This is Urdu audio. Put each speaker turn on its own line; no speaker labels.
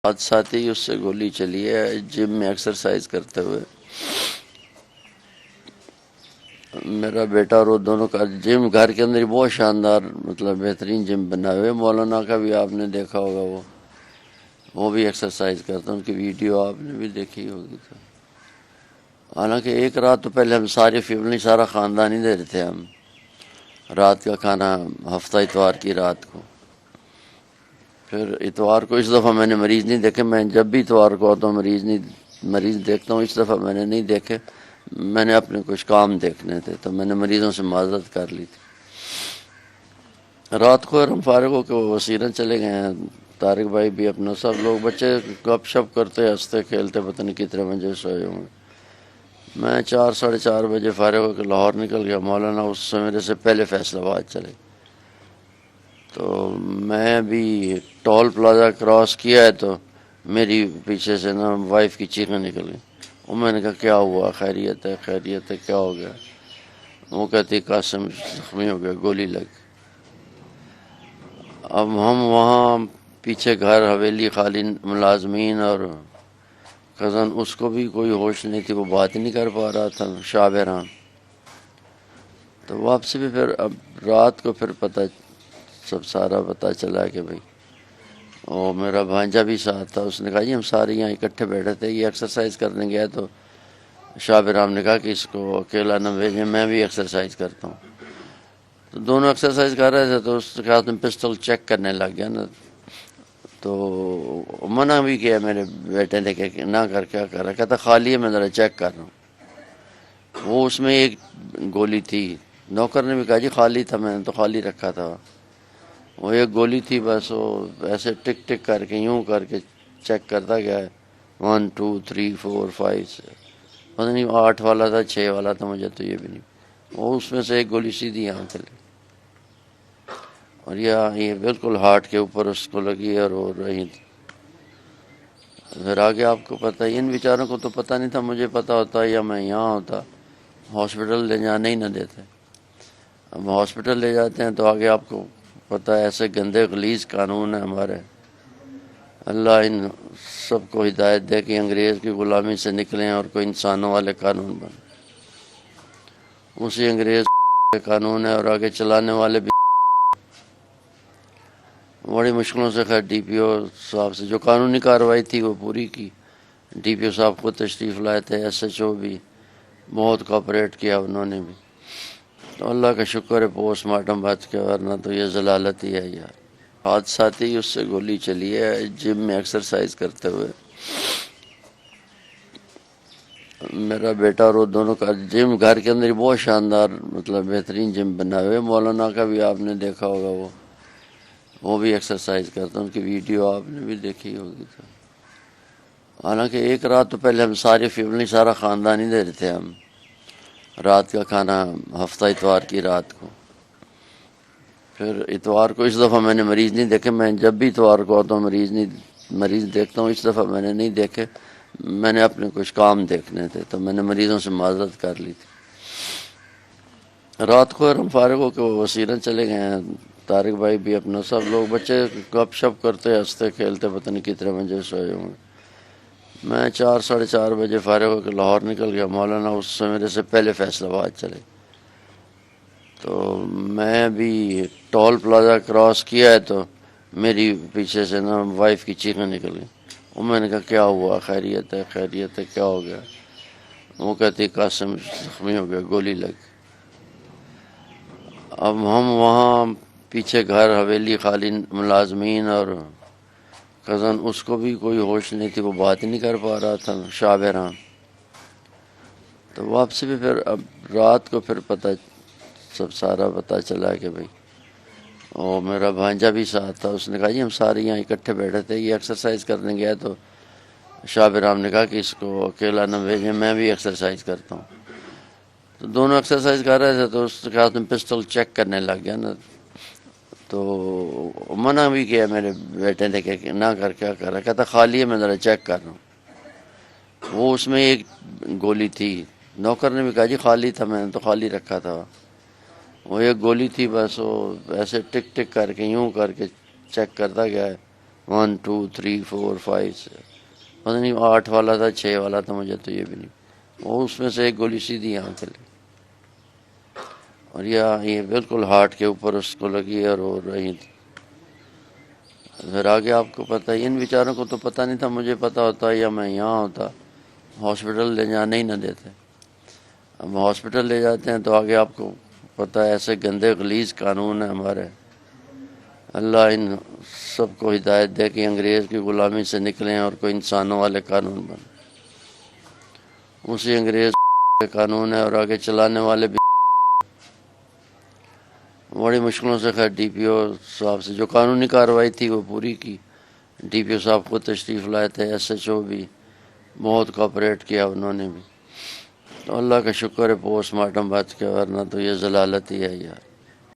حادثات ہی اس سے گولی چلی ہے جم میں ایکسرسائز کرتے ہوئے۔ میرا بیٹا اور وہ دونوں کا جم گھر کے اندر ہی بہت شاندار مطلب بہترین جم بنا ہوئے، مولانا کا بھی آپ نے دیکھا ہوگا، وہ بھی ایکسرسائز کرتا ہے، ان کی ویڈیو آپ نے بھی دیکھی ہوگی۔ تو حالانکہ ایک رات تو پہلے ہم ساری فیملی سارا خاندان ہی دے رہے تھے، ہم رات کا کھانا ہفتہ اتوار کی رات کو۔ پھر اتوار کو اس دفعہ میں نے مریض نہیں دیکھے، میں جب بھی اتوار کو آتا ہوں مریض دیکھتا ہوں، اس دفعہ میں نے نہیں دیکھے، میں نے اپنے کچھ کام دیکھنے تھے تو میں نے مریضوں سے معذرت کر لی تھی۔ رات کو ہم فارغ ہو کے وسیرن چلے گئے ہیں، طارق بھائی بھی اپنا، سب لوگ بچے گپ شپ کرتے ہنستے کھیلتے، پتہ نہیں کتنے بجے سوئے ہوں گے۔ میں 4 ساڑھے 4 بجے فارغ ہو کے لاہور نکل گیا، مولانا اس سے میرے سے پہلے فیصل آباد چلے۔ تو میں بھی ٹول پلازا کراس کیا ہے تو میری پیچھے سے نا وائف کی چیخیں نکل گئی، اور میں نے کہا کیا ہوا، خیریت ہے خیریت ہے، کیا ہو گیا؟ وہ کہتی قاسم زخمی ہو گیا، گولی لگ۔ اب ہم وہاں پیچھے گھر حویلی خالی، ملازمین اور کزن، اس کو بھی کوئی ہوش نہیں تھی، وہ بات ہی نہیں کر پا رہا تھا، شاہ بہرام۔ تو واپسی بھی پھر اب رات کو پھر سب سارا پتہ چلا کہ بھائی، اور میرا بھانجا بھی ساتھ تھا، اس نے کہا جی ہم سارے یہاں اکٹھے بیٹھے تھے، یہ ایکسرسائز کرنے گیا، تو شاہ بہرام نے کہا کہ اس کو اکیلا نہ بھیجیں، میں بھی ایکسرسائز کرتا ہوں۔ تو دونوں ایکسرسائز کر رہے تھے تو اس کے ہاتھ میں پسٹل چیک کرنے لگ گیا نا، تو منع بھی کیا میرے بیٹے نے کہ نہ کر، کیا کر رہا، کہتا خالی ہے، میں ذرا چیک کر رہا ہوں۔ وہ اس میں ایک گولی تھی، نوکر نے بھی کہا جی خالی تھا، میں نے تو خالی رکھا تھا، وہ ایک گولی تھی بس، وہ ایسے ٹک ٹک کر کے یوں کر کے چیک کرتا گیا ہے، 1 2 3 4 5 پتہ نہیں 8 والا تھا 6 والا تھا، مجھے تو یہ بھی نہیں، وہ اس میں سے ایک گولی سیدھی یہاں چلی، اور یہ بالکل ہارٹ کے اوپر اس کو لگی اور وہ رہی تھی۔ پھر آگے آپ کو پتہ ہے، ان بیچاروں کو تو پتہ نہیں تھا، مجھے پتہ ہوتا یا میں یہاں ہوتا، ہاسپٹل لے جانے ہی نہ دیتے۔ اب ہاسپٹل لے جاتے ہیں تو آگے آپ کو پتہ ہے ایسے گندے غلیظ قانون ہیں ہمارے، اللہ ان سب کو ہدایت دے کہ انگریز کی غلامی سے نکلیں اور کوئی انسانوں والے قانون بنے۔ اسی انگریز کے قانون ہے اور آگے چلانے والے بھی بڑی مشکلوں سے، خیر ڈی پی او صاحب سے جو قانونی کارروائی تھی وہ پوری کی، ڈی پی او صاحب خود تشریف لائے تھے، ایس ایچ او بھی بہت کوآپریٹ کیا انہوں نے بھی، تو اللہ کا شکر ہے پوسٹ مارٹم بچ کے، ورنہ تو یہ ضلالت ہی ہے یار۔ حادثات ہی اس سے گولی چلی ہے جم میں ایکسرسائز کرتے ہوئے۔ میرا بیٹا اور وہ دونوں کا جم گھر کے اندر ہی بہت شاندار مطلب بہترین جم بنا ہوئے، مولانا کا بھی آپ نے دیکھا ہوگا، وہ بھی ایکسرسائز کرتا ہے، ان کی ویڈیو آپ نے بھی دیکھی ہوگی۔ تو حالانکہ ایک رات تو پہلے ہم ساری فیملی سارا خاندان ہی دے رہے تھے، ہم رات کا کھانا ہفتہ اتوار کی رات کو۔ پھر اتوار کو اس دفعہ میں نے مریض نہیں دیکھے، میں جب بھی اتوار کو آتا ہوں مریض دیکھتا ہوں، اس دفعہ میں نے نہیں دیکھے، میں نے اپنے کچھ کام دیکھنے تھے تو میں نے مریضوں سے معذرت کر لی تھی۔ رات کو ہم فارغ ہو کے وسیرن چلے گئے ہیں، طارق بھائی بھی اپنا، سب لوگ بچے گپ شپ کرتے ہنستے کھیلتے، پتہ نہیں کتنے بجے سوئے ہوں گے۔ میں 4 ساڑھے 4 بجے فارغ ہو کے لاہور نکل گیا، مولانا اس سے میرے سے پہلے فیصل آباد چلے۔ تو میں بھی ٹول پلازا کراس کیا ہے تو میری پیچھے سے نا وائف کی چیخیں نکل گئی، اور میں نے کہا کیا ہوا، خیریت ہے خیریت ہے، کیا ہو گیا؟ وہ کہتی قاسم زخمی ہو گیا، گولی لگ۔ اب ہم وہاں پیچھے گھر حویلی خالی، ملازمین اور کزن، اس کو بھی کوئی ہوش نہیں تھی، وہ بات ہی نہیں کر پا رہا تھا، شاہ بہرام۔ تو واپسی بھی پھر اب رات کو پھر سب سارا پتہ چلا کہ بھائی، اور میرا بھانجا بھی ساتھ تھا، اس نے کہا جی ہم سارے یہاں اکٹھے بیٹھے تھے، یہ ایکسرسائز کرنے گیا، تو شاہ بہرام نے کہا کہ اس کو اکیلا نہ بھیجیں، میں بھی ایکسرسائز کرتا ہوں۔ تو دونوں ایکسرسائز کر رہے تھے تو اس کے ہاتھ میں پسٹل چیک کرنے لگ گیا نا، تو منع بھی کیا میرے بیٹے نے کہ نہ کر، کیا کر رہا، کہتا خالی ہے، میں ذرا چیک کر رہا ہوں۔ وہ اس میں ایک گولی تھی، نوکر نے بھی کہا جی خالی تھا، میں نے تو خالی رکھا تھا، وہ ایک گولی تھی بس، وہ ایسے ٹک ٹک کر کے یوں کر کے چیک کرتا گیا ہے، 1 2 3 4 5 سے پتہ نہیں 8 والا تھا 6 والا تھا، مجھے تو یہ بھی نہیں، وہ اس میں سے ایک گولی سیدھی یہاں کے لگی، اور یہ بالکل ہارٹ کے اوپر اس کو لگی اور وہ رہی تھی۔ پھر آگے آپ کو پتہ ہے، ان بیچاروں کو تو پتہ نہیں تھا، مجھے پتہ ہوتا یا میں یہاں ہوتا، ہاسپٹل لے جانے ہی نہ دیتے۔ ہم ہاسپٹل لے جاتے ہیں تو آگے آپ کو پتہ ہے ایسے گندے غلیظ قانون ہیں ہمارے۔ اللہ ان سب کو ہدایت دے کہ انگریز کی غلامی سے نکلیں اور کوئی انسانوں والے قانون بنے۔ اسی انگریز کے قانون ہے اور آگے چلانے والے بھی بڑی مشکلوں سے خیر ڈی پی او صاحب سے جو قانونی کارروائی تھی وہ پوری کی۔ ڈی پی او صاحب خود تشریف لائے تھے، ایس ایچ او بھی بہت کوآپریٹ کیا انہوں نے بھی، تو اللہ کا شکر ہے پوسٹ مارٹم بچ کے، ورنہ تو یہ ضلالت ہی ہے یار۔